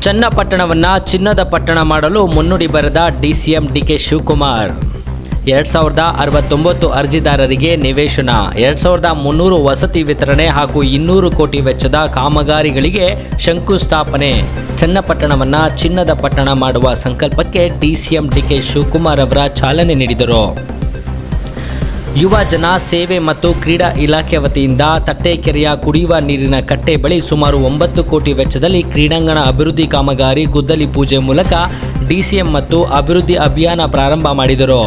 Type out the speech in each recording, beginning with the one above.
ಚನ್ನಪಟ್ಟಣವನ್ನು ಚಿನ್ನದ ಪಟ್ಟಣ ಮಾಡಲು ಮುನ್ನುಡಿ ಬರೆದ ಡಿಸಿಎಂ ಡಿಕೆ ಶಿವಕುಮಾರ್. 2069 ಅರ್ಜಿದಾರರಿಗೆ ನಿವೇಶನ, 2300 ವಸತಿ ವಿತರಣೆ ಹಾಗೂ 200 ಕೋಟಿ ವೆಚ್ಚದ ಕಾಮಗಾರಿಗಳಿಗೆ ಶಂಕುಸ್ಥಾಪನೆ. ಚನ್ನಪಟ್ಟಣವನ್ನು ಚಿನ್ನದ ಪಟ್ಟಣ ಮಾಡುವ ಸಂಕಲ್ಪಕ್ಕೆ ಡಿಸಿಎಂ ಡಿಕೆ ಶಿವಕುಮಾರ್ ಅವರ ಚಾಲನೆ ನೀಡಿದರು. ಯುವ ಜನ ಸೇವೆ ಮತ್ತು ಕ್ರೀಡಾ ಇಲಾಖೆ ವತಿಯಿಂದ ತಟ್ಟೆಕೆರೆಯ ಕುಡಿಯುವ ನೀರಿನ ಕಟ್ಟೆ ಬಳಿ ಸುಮಾರು 9 ಕೋಟಿ ವೆಚ್ಚದಲ್ಲಿ ಕ್ರೀಡಾಂಗಣ ಅಭಿವೃದ್ಧಿ ಕಾಮಗಾರಿ ಗುದ್ದಲಿ ಪೂಜೆ ಮೂಲಕ ಡಿಸಿಎಂ ಮತ್ತು ಅಭಿವೃದ್ಧಿ ಅಭಿಯಾನ ಪ್ರಾರಂಭ ಮಾಡಿದರು.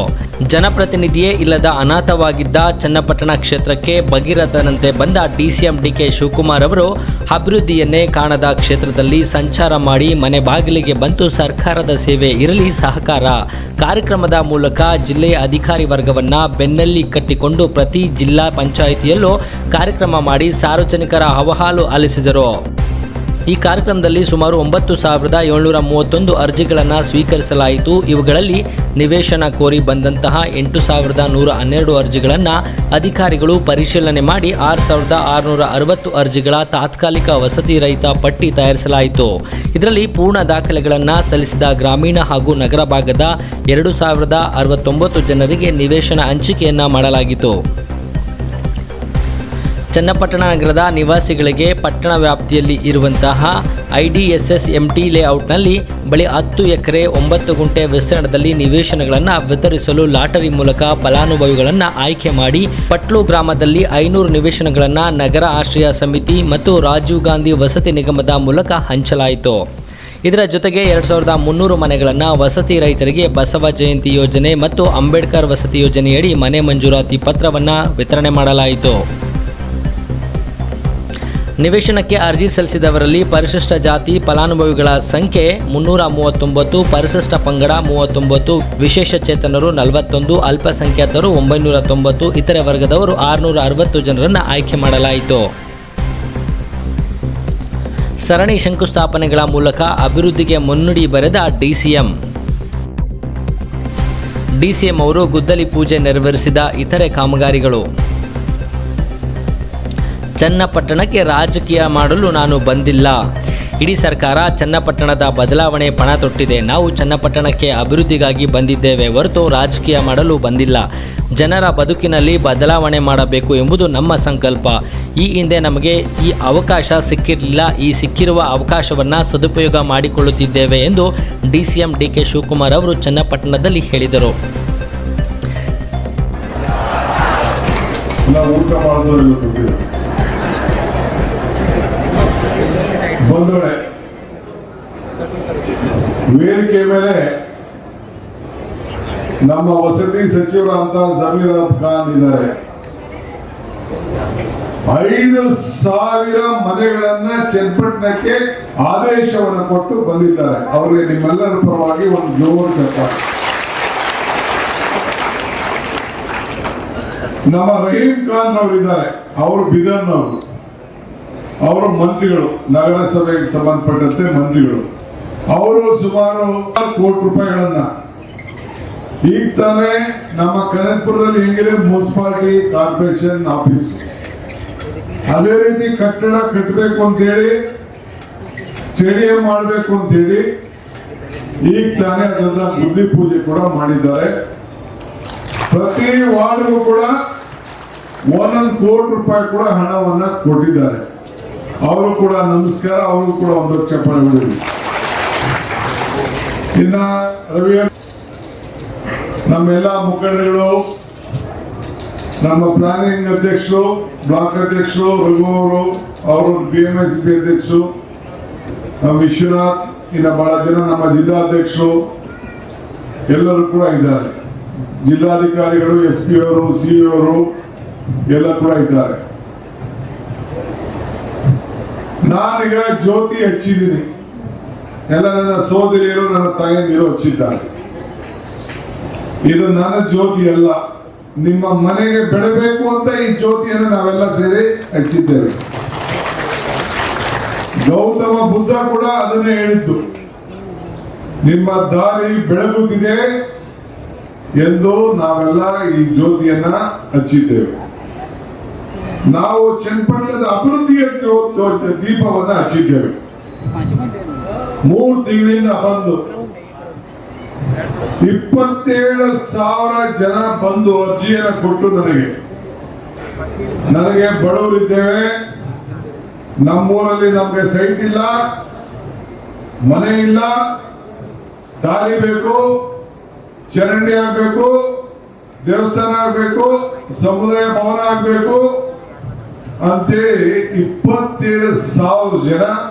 ಜನಪ್ರತಿನಿಧಿಯೇ ಇಲ್ಲದ ಅನಾಥವಾಗಿದ್ದ ಚನ್ನಪಟ್ಟಣ ಕ್ಷೇತ್ರಕ್ಕೆ ಭಗೀರಥನಂತೆ ಬಂದ ಡಿಸಿಎಂ ಡಿಕೆ ಶಿವಕುಮಾರ್ ಅವರು ಅಭಿವೃದ್ಧಿಯನ್ನೇ ಕಾಣದ ಕ್ಷೇತ್ರದಲ್ಲಿ ಸಂಚಾರ ಮಾಡಿ ಮನೆ ಬಾಗಿಲಿಗೆ ಬಂದು ಸರ್ಕಾರದ ಸೇವೆ ಇರಲಿ ಸಹಕಾರ ಕಾರ್ಯಕ್ರಮದ ಮೂಲಕ ಜಿಲ್ಲೆಯ ಅಧಿಕಾರಿ ವರ್ಗವನ್ನು ಬೆನ್ನಲ್ಲಿ ಕಟ್ಟಿಕೊಂಡು ಪ್ರತಿ ಜಿಲ್ಲಾ ಪಂಚಾಯಿತಿಯಲ್ಲೂ ಕಾರ್ಯಕ್ರಮ ಮಾಡಿ ಸಾರ್ವಜನಿಕರ ಅಹವಾಲು ಆಲಿಸಿದರು. ಈ ಕಾರ್ಯಕ್ರಮದಲ್ಲಿ ಸುಮಾರು 9,731 ಅರ್ಜಿಗಳನ್ನು ಸ್ವೀಕರಿಸಲಾಯಿತು. ಇವುಗಳಲ್ಲಿ ನಿವೇಶನ ಕೋರಿ ಬಂದಂತಹ 8,112 ಅರ್ಜಿಗಳನ್ನು ಅಧಿಕಾರಿಗಳು ಪರಿಶೀಲನೆ ಮಾಡಿ 6,660 ಅರ್ಜಿಗಳ ತಾತ್ಕಾಲಿಕ ವಸತಿ ರಹಿತ ಪಟ್ಟಿ ತಯಾರಿಸಲಾಯಿತು. ಇದರಲ್ಲಿ ಪೂರ್ಣ ದಾಖಲೆಗಳನ್ನು ಸಲ್ಲಿಸಿದ ಗ್ರಾಮೀಣ ಹಾಗೂ ನಗರ ಭಾಗದ 2,069 ಜನರಿಗೆ ನಿವೇಶನ ಹಂಚಿಕೆಯನ್ನು ಮಾಡಲಾಗಿತ್ತು. ಚನ್ನಪಟ್ಟಣ ನಗರದ ನಿವಾಸಿಗಳಿಗೆ ಪಟ್ಟಣ ವ್ಯಾಪ್ತಿಯಲ್ಲಿ ಇರುವಂತಹ IDSS MT ಲೇಔಟ್ನಲ್ಲಿ ಬಳಿ 10 ಎಕರೆ 9 ಗುಂಟೆ ವಿಸ್ತೀರ್ಣದಲ್ಲಿ ನಿವೇಶನಗಳನ್ನು ವಿತರಿಸಲು ಲಾಟರಿ ಮೂಲಕ ಫಲಾನುಭವಿಗಳನ್ನು ಆಯ್ಕೆ ಮಾಡಿ ಪಟ್ಲು ಗ್ರಾಮದಲ್ಲಿ 500 ನಿವೇಶನಗಳನ್ನು ನಗರ ಆಶ್ರಯ ಸಮಿತಿ ಮತ್ತು ರಾಜೀವ್ ಗಾಂಧಿ ವಸತಿ ನಿಗಮದ ಮೂಲಕ ಹಂಚಲಾಯಿತು. ಇದರ ಜೊತೆಗೆ 2,300 ಮನೆಗಳನ್ನು ವಸತಿ ರಹಿತರಿಗೆ ಬಸವ ಜಯಂತಿ ಯೋಜನೆ ಮತ್ತು ಅಂಬೇಡ್ಕರ್ ವಸತಿ ಯೋಜನೆಯಡಿ ಮನೆ ಮಂಜೂರಾತಿ ಪತ್ರವನ್ನು ವಿತರಣೆ ಮಾಡಲಾಯಿತು. ನಿವೇಶನಕ್ಕೆ ಅರ್ಜಿ ಸಲ್ಲಿಸಿದವರಲ್ಲಿ ಪರಿಶಿಷ್ಟ ಜಾತಿ ಫಲಾನುಭವಿಗಳ ಸಂಖ್ಯೆ 339, ಪರಿಶಿಷ್ಟ ಪಂಗಡ 39, ವಿಶೇಷ ಚೇತನರು 41, ಅಲ್ಪಸಂಖ್ಯಾತರು 990, ಇತರೆ ವರ್ಗದವರು 660 ಜನರನ್ನು ಆಯ್ಕೆ ಮಾಡಲಾಯಿತು. ಸರಣಿ ಶಂಕುಸ್ಥಾಪನೆಗಳ ಮೂಲಕ ಅಭಿವೃದ್ಧಿಗೆ ಮುನ್ನುಡಿ ಬರೆದ ಡಿಸಿಎಂ ಅವರು ಗುದ್ದಲಿ ಪೂಜೆ ನೆರವೇರಿಸಿದ ಇತರೆ ಕಾಮಗಾರಿಗಳು. ಚನ್ನಪಟ್ಟಣಕ್ಕೆ ರಾಜಕೀಯ ಮಾಡಲು ನಾನು ಬಂದಿಲ್ಲ. ಇಡೀ ಸರ್ಕಾರ ಚನ್ನಪಟ್ಟಣದ ಬದಲಾವಣೆ ಪಣ ತೊಟ್ಟಿದೆ. ನಾವು ಚನ್ನಪಟ್ಟಣಕ್ಕೆ ಅಭಿವೃದ್ಧಿಗಾಗಿ ಬಂದಿದ್ದೇವೆ ಹೊರತು ರಾಜಕೀಯ ಮಾಡಲು ಬಂದಿಲ್ಲ. ಜನರ ಬದುಕಿನಲ್ಲಿ ಬದಲಾವಣೆ ಮಾಡಬೇಕು ಎಂಬುದು ನಮ್ಮ ಸಂಕಲ್ಪ. ಈ ಹಿಂದೆ ನಮಗೆ ಈ ಅವಕಾಶ ಸಿಕ್ಕಿರಲಿಲ್ಲ. ಈ ಸಿಕ್ಕಿರುವ ಅವಕಾಶವನ್ನು ಸದುಪಯೋಗ ಮಾಡಿಕೊಳ್ಳುತ್ತಿದ್ದೇವೆ ಎಂದು ಡಿಸಿಎಂ ಡಿಕೆ ಶಿವಕುಮಾರ್ ಅವರು ಚನ್ನಪಟ್ಟಣದಲ್ಲಿ ಹೇಳಿದರು. ಬಂಧುಗಳೇ, ವೇದಿಕೆ ಮೇಲೆ ನಮ್ಮ ವಸತಿ ಸಚಿವರಂತ ಜಮೀರ್ ಅಹ್ಮದ್ ಖಾನ್ ಇದ್ದಾರೆ. 5,000 ಮನೆಗಳನ್ನ ಚನ್ನಪಟ್ಟಣಕ್ಕೆ ಆದೇಶವನ್ನು ಕೊಟ್ಟು ಬಂದಿದ್ದಾರೆ. ಅವರಿಗೆ ನಿಮ್ಮೆಲ್ಲರ ಪರವಾಗಿ ಒಂದು ಜೋರು ಚಪ್ಪಾಳೆ. ನಮ್ಮ ರಹೀಂ ಖಾನ್ ಅವರಿದ್ದಾರೆ, ಅವರು ಬಿದರ್ನವರು, ಅವರು ಮಂತ್ರಿಗಳು, ನಗರಸಭೆಗೆ ಸಂಬಂಧಪಟ್ಟಂತೆ ಮಂತ್ರಿಗಳು. ಅವರು ಸುಮಾರು 6 ಕೋಟಿ ರೂಪಾಯಿಗಳನ್ನ ಈಗ ತಾನೇ ನಮ್ಮ ಕನಕಪುರದಲ್ಲಿ ಹೆಂಗಿದೆ ಮುನ್ಸಿಪಾಲಿಟಿ ಕಾರ್ಪೊರೇಷನ್ ಆಫೀಸ್, ಅದೇ ರೀತಿ ಕಟ್ಟಡ ಕಟ್ಟಬೇಕು ಅಂತೇಳಿ, ಸ್ಟೇಡಿಯಂ ಮಾಡಬೇಕು ಅಂತೇಳಿ ಈಗ ತಾನೇ ಅದನ್ನ ಬುದ್ಧಿ ಪೂಜೆ ಕೂಡ ಮಾಡಿದ್ದಾರೆ. ಪ್ರತಿ ವಾರ್ಡ್ಗೂ ಕೂಡ 1 ಕೋಟಿ ರೂಪಾಯಿ ಕೂಡ ಹಣವನ್ನ ಕೊಟ್ಟಿದ್ದಾರೆ. ಅವರು ಕೂಡ ನಮಸ್ಕಾರ, ಅವರು ಕೂಡ ಒಂದು ಚಪ್ಪಾಳೆ ಹೊಡೆಯಿರಿ. ಇನ್ನ ರವಿ, ನಮ್ಮೆಲ್ಲ ಮುಖಂಡಗಳು, ನಮ್ಮ ಪ್ಲಾನಿಂಗ್ ಅಧ್ಯಕ್ಷರು, ಬ್ಲಾಕ್ ಅಧ್ಯಕ್ಷರು ರಘು ಅವರು BMSP ಅಧ್ಯಕ್ಷರು, ನಮ್ಮ ವಿಶ್ವನಾಥ್, ಇನ್ನ ಬಹಳ ಜನ ನಮ್ಮ ಜಿಲ್ಲಾಧ್ಯಕ್ಷರು ಎಲ್ಲರೂ ಕೂಡ ಇದ್ದಾರೆ. ಜಿಲ್ಲಾಧಿಕಾರಿಗಳು, SP ಅವರು, CO ಅವರು ಎಲ್ಲ ಕೂಡ ಇದ್ದಾರೆ. ನಾನೀಗ ಜ್ಯೋತಿ ಹಚ್ಚಿದ್ದೀನಿ, ಎಲ್ಲ ನನ್ನ ಸೋದರಿಯರು, ನನ್ನ ತಾಯಂದಿರು ಹಚ್ಚಿದ್ದಾರೆ. ಇದು ನನ್ನ ಜ್ಯೋತಿ ಅಲ್ಲ, ನಿಮ್ಮ ಮನೆಗೆ ಬೆಳಬೇಕು ಅಂತ ಈ ಜ್ಯೋತಿಯನ್ನು ನಾವೆಲ್ಲ ಸೇರಿ ಹಚ್ಚಿದ್ದೇವೆ. ಗೌತಮ ಬುದ್ಧ ಕೂಡ ಅದನ್ನೇ ಹೇಳಿದ್ದು, ನಿಮ್ಮ ದಾರಿ ಬೆಳಗುತ್ತಿದೆ ಎಂದು ನಾವೆಲ್ಲ ಈ ಜ್ಯೋತಿಯನ್ನ ಹಚ್ಚಿದ್ದೇವೆ. ನಾವು ಚನ್ನಪಟ್ಟಣದ ಅಭಿವೃದ್ಧಿಯ ದೀಪವನ್ನು ಹಚ್ಚಿದ್ದೇವೆ. 3 ತಿಂಗಳಿಂದ ಬಂದು 27,000 ಜನ ಬಂದು ಅರ್ಜಿಯನ್ನು ಕೊಟ್ಟು ನನಗೆ ಬಡವರಿದ್ದೇವೆ, ನಮ್ಮೂರಲ್ಲಿ ನಮ್ಗೆ ಸೈಟ್ ಇಲ್ಲ, ಮನೆ ಇಲ್ಲ, ದಾರಿ ಬೇಕು, ಚರಂಡಿ ಆಗ್ಬೇಕು, ದೇವಸ್ಥಾನ ಆಗ್ಬೇಕು, ಸಮುದಾಯ ಭವನ ಆಗ್ಬೇಕು ಅಂತೇಳಿ 27,000 ಜನ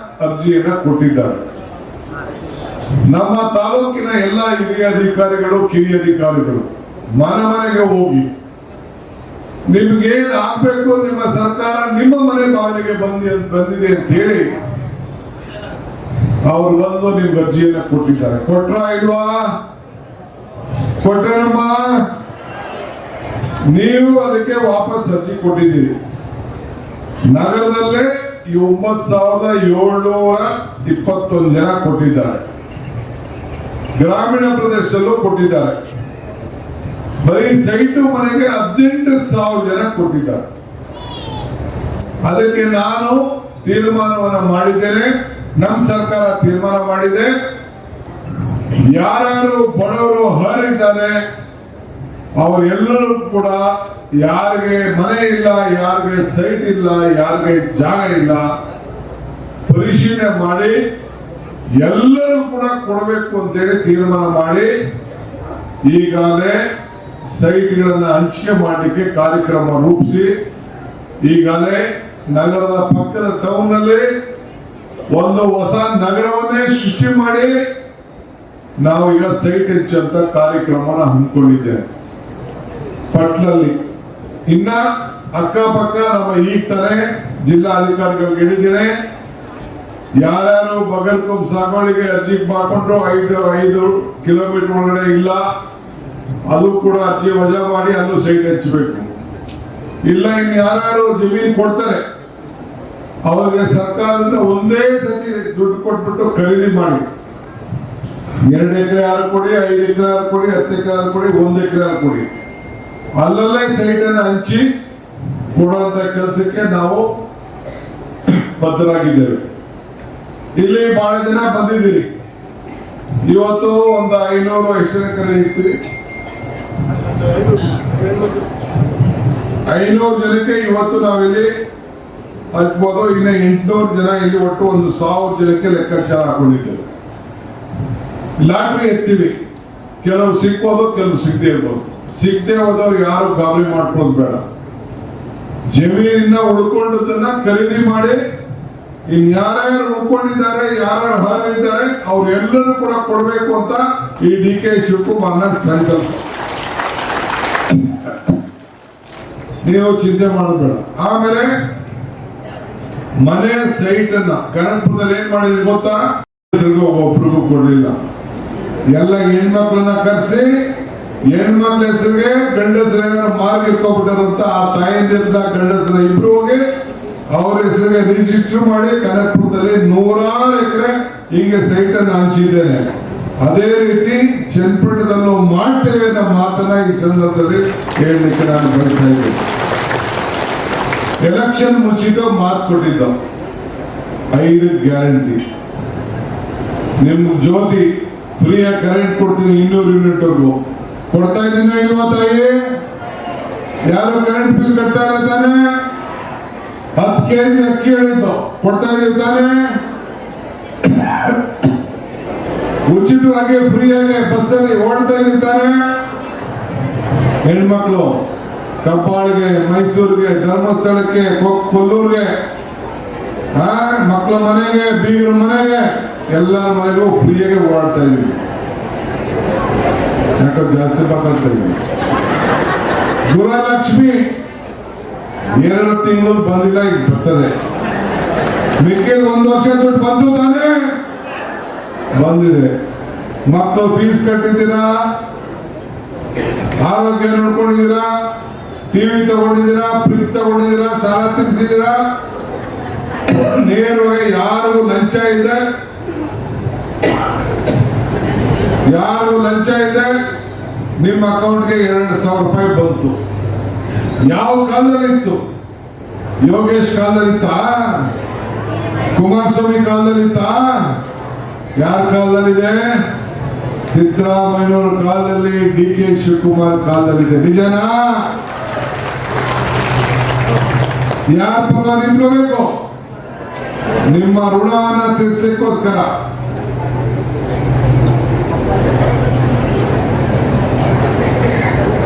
ಅರ್ಜಿಯನ್ನ ಕೊಟ್ಟಿದ್ದಾರೆ. ನಮ್ಮ ತಾಲೂಕಿನ ಎಲ್ಲ ಹಿರಿಯ ಅಧಿಕಾರಿಗಳು, ಕಿರಿಯ ಅಧಿಕಾರಿಗಳು ಮನೆಗೆ ಹೋಗಿ ನಿಮ್ಗೇನ್ ಆಗ್ಬೇಕು, ನಿಮ್ಮ ಸರ್ಕಾರ ನಿಮ್ಮ ಮನೆ ಬಾಗಿಲಿಗೆ ಬಂದಿದೆ ಅಂತ ಹೇಳಿ ಅವ್ರು ಬಂದು ನಿಮ್ಗೆ ಅರ್ಜಿಯನ್ನ ಕೊಟ್ಟಿದ್ದಾರೆ. ಕೊಟ್ರ ಇಲ್ವಾ? ಕೊಟ್ಟರಮ್ಮ? ನೀವು ಅದಕ್ಕೆ ವಾಪಸ್ ಅರ್ಜಿ ಕೊಟ್ಟಿದ್ದೀರಿ. ನಗರದಲ್ಲೇ 9,721 ಜನ ಕೊಟ್ಟಿದ್ದಾರೆ, ಗ್ರಾಮೀಣ ಪ್ರದೇಶದಲ್ಲೂ ಕೊಟ್ಟಿದ್ದಾರೆ. ಬರೀ ಸೈಟು ಮನೆಗೆ 18,000 ಜನ ಕೊಟ್ಟಿದ್ದಾರೆ. ಅದಕ್ಕೆ ನಾನು ತೀರ್ಮಾನವನ್ನು ಮಾಡಿದ್ದೇನೆ, ನಮ್ಮ ಸರ್ಕಾರ ತೀರ್ಮಾನ ಮಾಡಿದೆ, ಯಾರು ಬಡವರು ಹರಿದ್ದಾರೆ ಅವರೆಲ್ಲರೂ ಕೂಡ, ಯಾರಿಗೆ ಮನೆ ಇಲ್ಲ, ಯಾರಿಗೆ ಸೈಟ್ ಇಲ್ಲ, ಯಾರಿಗೆ ಜಾಗ ಇಲ್ಲ, ಪರಿಶೀಲನೆ ಮಾಡಿ ಎಲ್ಲರೂ ಕೂಡ ಕೊಡಬೇಕು ಅಂತೇಳಿ ತೀರ್ಮಾನ ಮಾಡಿ ಈಗಾಗಲೇ ಸೈಟ್ಗಳನ್ನು ಹಂಚಿಕೆ ಮಾಡಲಿಕ್ಕೆ ಕಾರ್ಯಕ್ರಮ ರೂಪಿಸಿ ಈಗಾಗಲೇ ನಗರದ ಪಕ್ಕದ ಟೌನ್ ನಲ್ಲಿ ಒಂದು ಹೊಸ ನಗರವನ್ನೇ ಸೃಷ್ಟಿ ಮಾಡಿ ನಾವು ಈಗ ಸೈಟ್ ಹೆಚ್ಚಂತ ಕಾರ್ಯಕ್ರಮನ ಹಮ್ಮಿಕೊಂಡಿದ್ದೇವೆ ಪಟ್ಲಲ್ಲಿ. ಇನ್ನ ಅಕ್ಕಪಕ್ಕ ನಮ್ಮ ಈಗ ತಾನೇ ಜಿಲ್ಲಾಧಿಕಾರಿಗಳಿಗೆ ಹೇಳಿದ್ದೇನೆ, ಯಾರ್ಯಾರು ಬಗರ್ಕೊಮ್ ಸಾಗುವಳಿಗೆ ಅರ್ಜಿ ಮಾಡ್ಕೊಂಡ್ರು 5 ಕಿಲೋಮೀಟರ್ ಒಳಗಡೆ ಇಲ್ಲ, ಅದು ಕೂಡ ಅರ್ಜಿ ವಜಾ ಮಾಡಿ ಅಲ್ಲೂ ಸೈಟ್ ಹೆಚ್ಚಬೇಕು. ಇಲ್ಲ ಇನ್ನು ಯಾರ್ಯಾರು ಜಮೀನು ಕೊಡ್ತಾರೆ ಅವರಿಗೆ ಸರ್ಕಾರದಿಂದ ಒಂದೇ ಸತಿ ದುಡ್ಡು ಕೊಟ್ಬಿಟ್ಟು ಖರೀದಿ ಮಾಡಿ 2 ಎಕರೆ ಯಾರು ಕೊಡಿ, 5 ಎಕರೆ ಯಾರು ಕೊಡಿ, 10 ಎಕರೆ ಯಾರು ಕೊಡಿ, 1 ಎಕರೆ ಯಾರು ಕೊಡಿ, ಅಲ್ಲಲ್ಲೇ ಸೈಟ್ ಅನ್ನು ಹಂಚಿ ಕೊಡುವಂತ ಕೆಲಸಕ್ಕೆ ನಾವು ಬದ್ಧರಾಗಿದ್ದೇವೆ. ಇಲ್ಲಿ ಬಹಳ ಜನ ಬಂದಿದ್ದೀರಿ. ಇವತ್ತು ಒಂದು 500 ಎಷ್ಟು ಎಕರೆ ಇರ್ತೀರಿ, 500 ಜನಕ್ಕೆ ಇವತ್ತು ನಾವಿಲ್ಲಿ ಹಚ್ಬೋದು. ಇನ್ನ 800 ಜನ ಇಲ್ಲಿ ಒಟ್ಟು 1,000 ಜನಕ್ಕೆ ಲೆಕ್ಕಾಚಾರ ಹಾಕೊಂಡಿದ್ದೇವೆ. ಲಾಟ್ರಿ ಎತ್ತೀವಿ, ಕೆಲವು ಸಿಕ್ಬೋದು, ಕೆಲವು ಸಿಗದೆ ಇರ್ಬೋದು. ಸಿಗದೆ ಹೋದವ್ರು ಯಾರು ಗಾಬರಿ ಮಾಡ್ಕೊಳ್ಳೋದು ಬೇಡ. ಜಮೀನಿನ ಉಳ್ಕೊಂಡದನ್ನ ಖರೀದಿ ಮಾಡಿ ಇನ್ಯಾರ್ಯಾರು ಉಳ್ಕೊಂಡಿದ್ದಾರೆ, ಯಾರ್ಯಾರು ಹಾರಿದ್ದಾರೆ ಅವ್ರೆಲ್ಲರೂ ಕೂಡ ಕೊಡಬೇಕು ಅಂತ ಈ DK ಶಿವಕುಮಾರ್ನ ಸಂಕಲ್ಪ. ನೀವು ಚಿಂತೆ ಮಾಡಬೇಡ. ಆಮೇಲೆ ಮನೆ ಸೈಟ್ ಅನ್ನ ಕನಕಪುರದಲ್ಲಿ ಏನ್ ಮಾಡಿದ್ರಿ ಗೊತ್ತಾ? ಒಬ್ರಿಗೂ ಕೊಡ್ಲಿಲ್ಲ. ಎಲ್ಲ ಹೆಣ್ಮಕ್ಳನ್ನ ಕರೆಸಿ ಹೆಣ್ಮಕ್ಳ ಹೆಸರಿಗೆ ಗಂಡಸರ ಮಾರ್ಗ ಇಟ್ಕೊಬಿಟ್ಟಾರಂತ ಆ ತಾಯಿಂದಿರ ಗಂಡಸರ ಇಬ್ರು ಹೋಗಿ ಅವ್ರ ಹೆಸರಿಗೆ ರಿಜಿಸ್ಟರ್ ಮಾಡಿ ಕನಕಪುರದಲ್ಲಿ 100 ಎಕರೆ ಹಿಂಗೆ ಸೈಟ್ ಅನ್ನು ಹಂಚಿದ್ದೇನೆ. ಅದೇ ರೀತಿ ಚನ್ನಪಟ್ಟಣದಲ್ಲೂ ಮಾಡ್ತೇವೆ ನಮ್ಮ ಮಾತನ್ನ ಈ ಸಂದರ್ಭದಲ್ಲಿ ಹೇಳಲಿಕ್ಕೆ ನಾನು ಬಯಸ್ತಾ ಇದ್ದೇನೆ. ಎಲೆಕ್ಷನ್ ಮುಂಚಿತ ಮಾತು ಕೊಟ್ಟಿದ್ದ 5 ಗ್ಯಾರಂಟಿ. ನಿಮ್ ಜ್ಯೋತಿ ಫ್ರೀಯಾಗಿ ಕರೆಂಟ್ ಕೊಡ್ತೀನಿ 200 ಯೂನಿಟ್ ವರ್ಗು ಕೊಡ್ತಾ ಇದ್ದೀನ ಇಲ್ವಾ ತಾಯಿ? ಯಾರು ಕರೆಂಟ್ ಬಿಲ್ ಕಟ್ತಾ ಇಲ್ಲ ತಾನೆ? 10 kg ಅಕ್ಕಿ ಹೇಳಿದ್ದು ಕೊಡ್ತಾ ಇದೀವಿ ತಾನೆ? ಉಚಿತವಾಗಿ ಫ್ರೀಯಾಗಿ ಬಸ್ಸಲ್ಲಿ ಓಡ್ತಾ ಇದೀವಿ ತಾನೆ? ಹೆಣ್ಮಕ್ಳು ಕಬ್ಬಾಳಿಗೆ, ಮೈಸೂರಿಗೆ, ಧರ್ಮಸ್ಥಳಕ್ಕೆ, ಕೊಲ್ಲೂರಿಗೆ, ಮಕ್ಕಳ ಮನೆಗೆ, ಬೀಗರ ಮನೆಗೆ, ಎಲ್ಲರ ಮನೆಗೂ ಫ್ರೀಯಾಗಿ ಓಡಾಡ್ತಾ ಇದೀವಿ. ಯಾಕೋ ಜಾಸ್ತಿ ಮಾತಾಡ್ತಾ ಇದೀವಿ. ಗೃಹಲಕ್ಷ್ಮಿ 2 ತಿಂಗಳು ಬಂದಿಲ್ಲ, ಈಗ ಬರ್ತದೆ. ಮಿಕ್ಕಿದ 1 ವರ್ಷ ದುಡ್ಡು ಬಂದು ತಾನೆ ಬಂದಿದೆ. ಮಕ್ಕಳು ಫೀಸ್ ಕಟ್ಟಿದ್ದೀರಾ, ಆರೋಗ್ಯ ನೋಡ್ಕೊಂಡಿದ್ದೀರಾ, ಟಿವಿ ತಗೊಂಡಿದ್ದೀರಾ, ಫ್ರಿಜ್ ತಗೊಂಡಿದ್ದೀರಾ, ಸಾಲ ತೀರಿಸಿದ್ದೀರಾ. ನೇರವಾಗಿ ಯಾರಿಗೂ ಲಂಚ ಇದೆ, ಯಾರಿಗೂ ಲಂಚ ಇದೆ, ನಿಮ್ಮ ಅಕೌಂಟ್ಗೆ 2,000 ರೂಪಾಯಿ ಬಂತು. ಯಾವ ಕಾಲದಲ್ಲಿತ್ತು? ಯೋಗೇಶ್ ಕಾಲದಲ್ಲಿತ್ತಾ? ಕುಮಾರಸ್ವಾಮಿ ಕಾಲದಲ್ಲಿತ್ತಾ? ಯಾರ ಕಾಲದಲ್ಲಿದೆ? ಸಿದ್ದರಾಮಯ್ಯನವರ ಕಾಲದಲ್ಲಿ, DK ಶಿವಕುಮಾರ್ ಕಾಲದಲ್ಲಿದೆ. ನಿಜನಾ? ಯಾರ ಪರ ನಿಂತ್ಕೋಬೇಕು? ನಿಮ್ಮ ಋಣವನ್ನ ತೀರಿಸಲಿಕ್ಕೋಸ್ಕರ.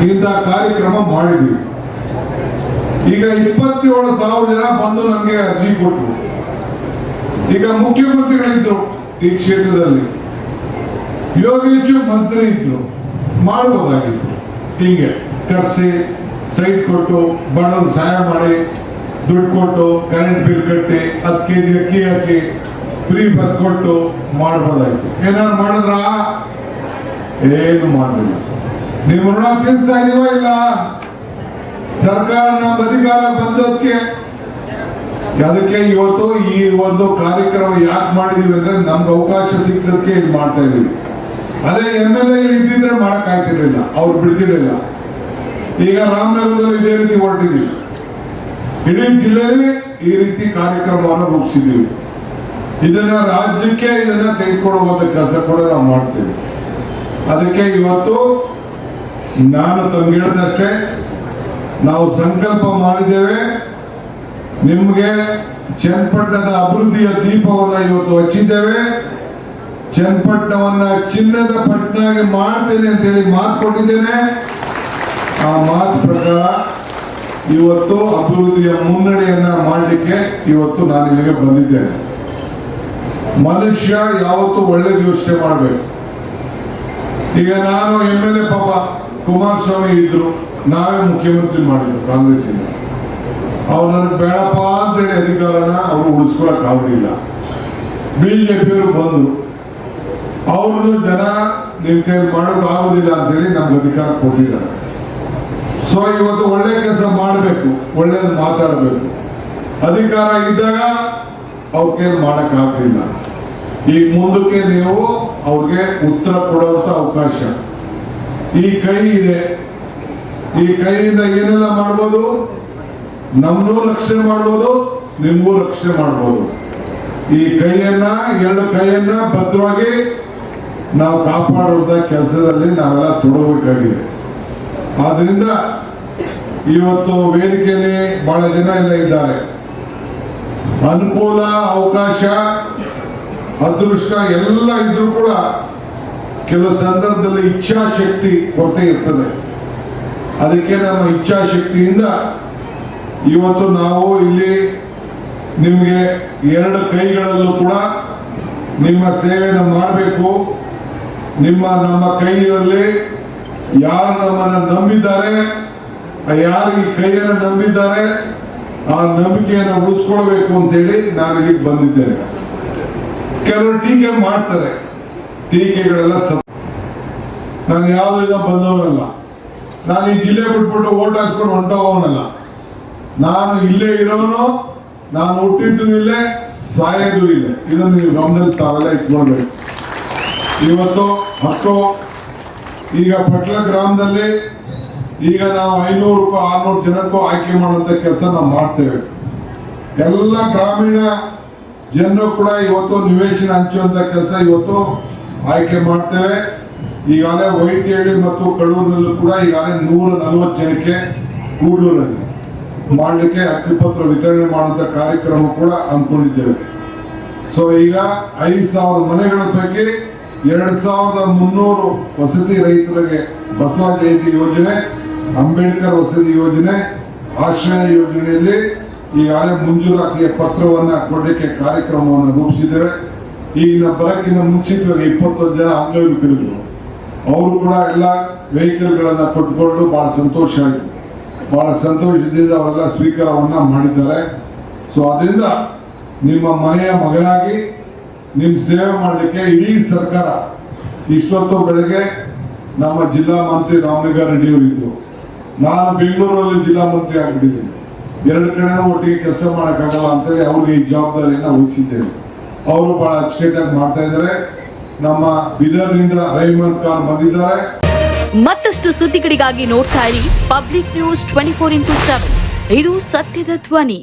ಇಂಥ ಕಾರ್ಯಕ್ರಮ ಮಾಡಿದ್ವಿ. ಈಗ 27,000 ಜನ ಬಂದು ನನಗೆ ಅರ್ಜಿ ಕೊಟ್ಟರು. ಈಗ ಮುಖ್ಯಮಂತ್ರಿಗಳಿದ್ರು ಈ ಕ್ಷೇತ್ರದಲ್ಲಿ, ಯೋಗೇಶ್ ಮಂತ್ರಿ ಇದ್ರು, ಮಾಡಬಹುದಾಗಿತ್ತು. ಹೀಗೆ ಕರೆಸಿ ಸೈಟ್ ಕೊಟ್ಟು ಬಡವರು ಸಹಾಯ ಮಾಡಿ ದುಡ್ಡು ಕೊಟ್ಟು ಕರೆಂಟ್ ಬಿಲ್ ಕಟ್ಟಿ 10 kg ಅಕ್ಕಿ ಹಾಕಿ ಫ್ರೀ ಬಸ್ ಕೊಟ್ಟು ಮಾಡಬಹುದಾಗಿತ್ತು. ಏನಾದ್ರು ಮಾಡಿದ್ರ? ಏನು ಮಾಡಲಿಲ್ಲ. ನೀವು ಋಣ ತೀರಿಸ್ತಾ ಇದೀವ ಇಲ್ಲ? ಸರ್ಕಾರ ನಮ್ಮ ಅಧಿಕಾರ ಬಂದಕ್ಕೆ ಅದಕ್ಕೆ ಇವತ್ತು ಈ ಒಂದು ಕಾರ್ಯಕ್ರಮ ಯಾಕೆ ಮಾಡಿದೀವಿ ಅಂದ್ರೆ ನಮ್ಗೆ ಅವಕಾಶ ಸಿಕ್ಕದಕ್ಕೆ ಇಲ್ಲಿ ಮಾಡ್ತಾ ಇದೀವಿ. ಅದೇ MLA ಇದ್ದಿದ್ರೆ ಮಾಡಕ್ ಆಗ್ತಿರ್ಲಿಲ್ಲ, ಅವ್ರು ಬಿಡ್ತಿರ್ಲಿಲ್ಲ. ಈಗ ರಾಮನಗರದಲ್ಲಿ ಇದೇ ರೀತಿ ಹೊರಟಿದ್ದೀವಿ. ಇಡೀ ಜಿಲ್ಲೆಯಲ್ಲಿ ಈ ರೀತಿ ಕಾರ್ಯಕ್ರಮವನ್ನು ರೂಪಿಸಿದ್ದೀವಿ. ಇದನ್ನ ರಾಜ್ಯಕ್ಕೆ ಇದನ್ನ ತೆಗೆದುಕೊಂಡು ಕೆಲಸ ಕೂಡ ನಾವು ಮಾಡ್ತೇವೆ. ಅದಕ್ಕೆ ಇವತ್ತು ನಾನು ತಮ್ಗೆ ಹೇಳಿದಷ್ಟೇ, ನಾವು ಸಂಕಲ್ಪ ಮಾಡಿದ್ದೇವೆ. ನಿಮಗೆ ಚನ್ನಪಟ್ಟಣದ ಅಭಿವೃದ್ಧಿಯ ದೀಪವನ್ನ ಇವತ್ತು ಹಚ್ಚಿದ್ದೇವೆ. ಚನ್ನಪಟ್ಟಣವನ್ನ ಚಿನ್ನದ ಪಟ್ಟಣ ಮಾಡ್ತೇನೆ ಅಂತ ಹೇಳಿ ಮಾತು ಕೊಟ್ಟಿದ್ದೇನೆ. ಆ ಮಾತು ಪ್ರಕಾರ ಇವತ್ತು ಅಭಿವೃದ್ಧಿಯ ಮುನ್ನಡೆಯನ್ನ ಮಾಡಲಿಕ್ಕೆ ಇವತ್ತು ನಾನು ಇಲ್ಲಿಗೆ ಬಂದಿದ್ದೇನೆ. ಮನುಷ್ಯ ಯಾವತ್ತೂ ಒಳ್ಳೆದು ಯೋಚನೆ ಮಾಡಬೇಕು. ಈಗ ನಾನು MLA ಪಾಪ ಕುಮಾರಸ್ವಾಮಿ ಇದ್ರು, ನಾವೇ ಮುಖ್ಯಮಂತ್ರಿ ಮಾಡಿದ್ರು ಕಾಂಗ್ರೆಸ್ಸಿಂದ. ಅವ್ರು ನನಗೆ ಬೇಡಪ್ಪ ಅಂತೇಳಿ ಅಧಿಕಾರನ ಅವರು ಉಳಿಸ್ಕೊಳಕ್ ಆಗಲಿಲ್ಲ. BJಪಿಯವರು ಬಂದರು, ಅವ್ರನ್ನು ಜನ ನಿಮ್ ಕೈಲಿ ಮಾಡೋಕೆ ಆಗೋದಿಲ್ಲ ಅಂತೇಳಿ ನಮ್ಗೆ ಅಧಿಕಾರ ಕೊಟ್ಟಿದ್ದಾರೆ. ಸೊ ಇವತ್ತು ಒಳ್ಳೆ ಕೆಲಸ ಮಾಡಬೇಕು, ಒಳ್ಳೇದು ಮಾತಾಡಬೇಕು. ಅಧಿಕಾರ ಇದ್ದಾಗ ಅವ್ರ ಕೈಲಿ ಮಾಡಕ್ ಆಗಲಿಲ್ಲ. ಈಗ ಮುಂದಕ್ಕೆ ನೀವು ಅವ್ರಿಗೆ ಉತ್ತರ ಕೊಡುವಂತ ಅವಕಾಶ ಈ ಕೈ ಇದೆ. ಈ ಕೈಯಿಂದ ಏನೆಲ್ಲ ಮಾಡ್ಬೋದು? ನಮ್ಗೂ ರಕ್ಷಣೆ ಮಾಡ್ಬೋದು, ನಿಮ್ಗೂ ರಕ್ಷಣೆ ಮಾಡ್ಬೋದು. ಈ ಕೈಯನ್ನ, 2 ಕೈಯನ್ನ ಭದ್ರವಾಗಿ ನಾವು ಕಾಪಾಡುವಂತ ಕೆಲಸದಲ್ಲಿ ನಾವೆಲ್ಲ ತೊಡಗಬೇಕಾಗಿದೆ. ಆದ್ರಿಂದ ಇವತ್ತು ವೇದಿಕೆಯಲ್ಲಿ ಬಹಳ ಜನ ಎಲ್ಲ ಇದ್ದಾರೆ. ಅನುಕೂಲ, ಅವಕಾಶ, ಅದೃಷ್ಟ ಎಲ್ಲ ಇದ್ರೂ ಕೂಡ ಕೆಲವು ಸಂದರ್ಭದಲ್ಲಿ ಇಚ್ಛಾಶಕ್ತಿ ಕೊರತೆ ಇರ್ತದೆ. ಅದಕ್ಕೆ ನಮ್ಮ ಇಚ್ಛಾಶಕ್ತಿಯಿಂದ ಇವತ್ತು ನಾವು ಇಲ್ಲಿ ನಿಮಗೆ 2 ಕೈಗಳಲ್ಲೂ ಕೂಡ ನಿಮ್ಮ ಸೇವೆಯನ್ನು ಮಾಡಬೇಕು. ನಮ್ಮ ಕೈಯಲ್ಲಿ ಯಾರು ನಮ್ಮನ್ನು ನಂಬಿದ್ದಾರೆ, ಯಾರು ಈ ಕೈಯನ್ನು ನಂಬಿದ್ದಾರೆ, ಆ ನಂಬಿಕೆಯನ್ನು ಉಳಿಸ್ಕೊಳ್ಬೇಕು ಅಂತೇಳಿ ನಾನು ಇಲ್ಲಿಗೆ ಬಂದಿದ್ದೇನೆ. ಕೆಲವರು ಟೀಕೆ ಮಾಡ್ತಾರೆ, ಟೀಕೆಗಳೆಲ್ಲ ನಾನು ಯಾವುದೆಲ್ಲ ಬಂದವನಲ್ಲ. ನಾನು ಈ ಜಿಲ್ಲೆ ಬಿಟ್ಬಿಟ್ಟು ಓಟ್ ಹಾಕ್ಸ್ಕೊಂಡು ಹೊಂಟೋಗೋನಲ್ಲ. ನಾನು ಇಲ್ಲೇ ಇರೋನು, ನಾನು ಹುಟ್ಟಿದ್ದು ಇಲ್ಲೇ, ಸಾಯೋದು ಇಲ್ಲೇ. ಇದನ್ನು ನೀವು ಗಮನದಲ್ಲಿ ತಾವೆಲ್ಲ ಇಟ್ಕೊಳ್ಬೇಕು. ಇವತ್ತು ಈಗ ಪಟ್ಲ ಗ್ರಾಮದಲ್ಲಿ ಈಗ ನಾವು 500ಕ್ಕೂ 600 ಜನಕ್ಕೂ ಆಯ್ಕೆ ಮಾಡುವಂತ ಕೆಲಸ ನಾವು ಮಾಡ್ತೇವೆ. ಎಲ್ಲ ಗ್ರಾಮೀಣ ಜನರು ಕೂಡ ಇವತ್ತು ನಿವೇಶನ ಹಂಚುವಂತ ಕೆಲಸ ಇವತ್ತು ಆಯ್ಕೆ ಮಾಡ್ತೇವೆ. ಈಗಾಗಲೇ ವೈಟ್ಹಳ್ಳಿ ಮತ್ತು ಕಡೂರಿನಲ್ಲೂ ಕೂಡ ಈಗಾಗಲೇ 140 ಜನಕ್ಕೆ ಕೂಡೂರಲ್ಲಿ ಮಾಡಲಿಕ್ಕೆ ಹಕ್ಕುಪತ್ರ ವಿತರಣೆ ಮಾಡುವಂತ ಕಾರ್ಯಕ್ರಮ ಕೂಡ ಹಮ್ಮಿಕೊಂಡಿದ್ದೇವೆ. ಸೊ ಈಗ 5,000 ಮನೆಗಳ ಪೈಕಿ 2,300 ವಸತಿ ರೈತರಿಗೆ ಬಸವ ಜಯಂತಿ ಯೋಜನೆ, ಅಂಬೇಡ್ಕರ್ ವಸತಿ ಯೋಜನೆ, ಆಶ್ರಯ ಯೋಜನೆಯಲ್ಲಿ ಈಗಾಗಲೇ ಮಂಜೂರಾತಿಯ ಪತ್ರವನ್ನ ಕೊಡಲಿಕ್ಕೆ ಕಾರ್ಯಕ್ರಮವನ್ನು ರೂಪಿಸಿದ್ದೇವೆ. ಈಗ ಬರಕ್ಕಿಂತ ಮುಂಚಿತವಾಗಿ 21 ಜನ ಅಂಗವಿಕಲರು, ಅವರು ಕೂಡ ಎಲ್ಲ ವೆಹಿಕಲ್ಗಳನ್ನ ಕೊಟ್ಟುಕೊಂಡು ಬಹಳ ಸಂತೋಷ ಆಯಿತು. ಬಹಳ ಸಂತೋಷದಿಂದ ಅವರೆಲ್ಲ ಸ್ವೀಕಾರವನ್ನ ಮಾಡಿದ್ದಾರೆ. ಸೊ ಅದರಿಂದ ನಿಮ್ಮ ಮನೆಯ ಮಗನಾಗಿ ನಿಮ್ಮ ಸೇವೆ ಮಾಡಲಿಕ್ಕೆ ಇಡೀ ಸರ್ಕಾರ, ಇಷ್ಟೊತ್ತು ಬೆಳಗ್ಗೆ ನಮ್ಮ ಜಿಲ್ಲಾ ಮಂತ್ರಿ ರಾಮಲಿಂಗಾರೆಡ್ಡಿ ರೆಡ್ಡಿ ಇದ್ರು, ನಾನು ಬೆಂಗಳೂರಲ್ಲಿ ಜಿಲ್ಲಾ ಮಂತ್ರಿ ಆಗಿಬಿಟ್ಟಿದ್ದೀನಿ. 2 ಕಡೆನೂ ಒಟ್ಟಿಗೆ ಕೆಲಸ ಮಾಡೋಕ್ಕಾಗಲ್ಲ ಅಂತೇಳಿ ಅವ್ರಿಗೆ ಈ ಜವಾಬ್ದಾರಿಯನ್ನು ವಹಿಸಿದ್ದೇನೆ. ಅವರು ಬಹಳ ಅಚ್ಚುಕಟ್ಟಾಗಿ ಮಾಡ್ತಾ ಇದ್ದಾರೆ. ನಮ್ಮ ಬೀದರ್ನಿಂದ ರೈಮನ್ ಖಾನ್ ಬಂದಿದ್ದಾರೆ. ಮತ್ತಷ್ಟು ಸುದ್ದಿಗಳಿಗಾಗಿ ನೋಡ್ತಾ ಇರಿ ಪಬ್ಲಿಕ್ ನ್ಯೂಸ್ 24x7. ಇದು ಸತ್ಯದ ಧ್ವನಿ.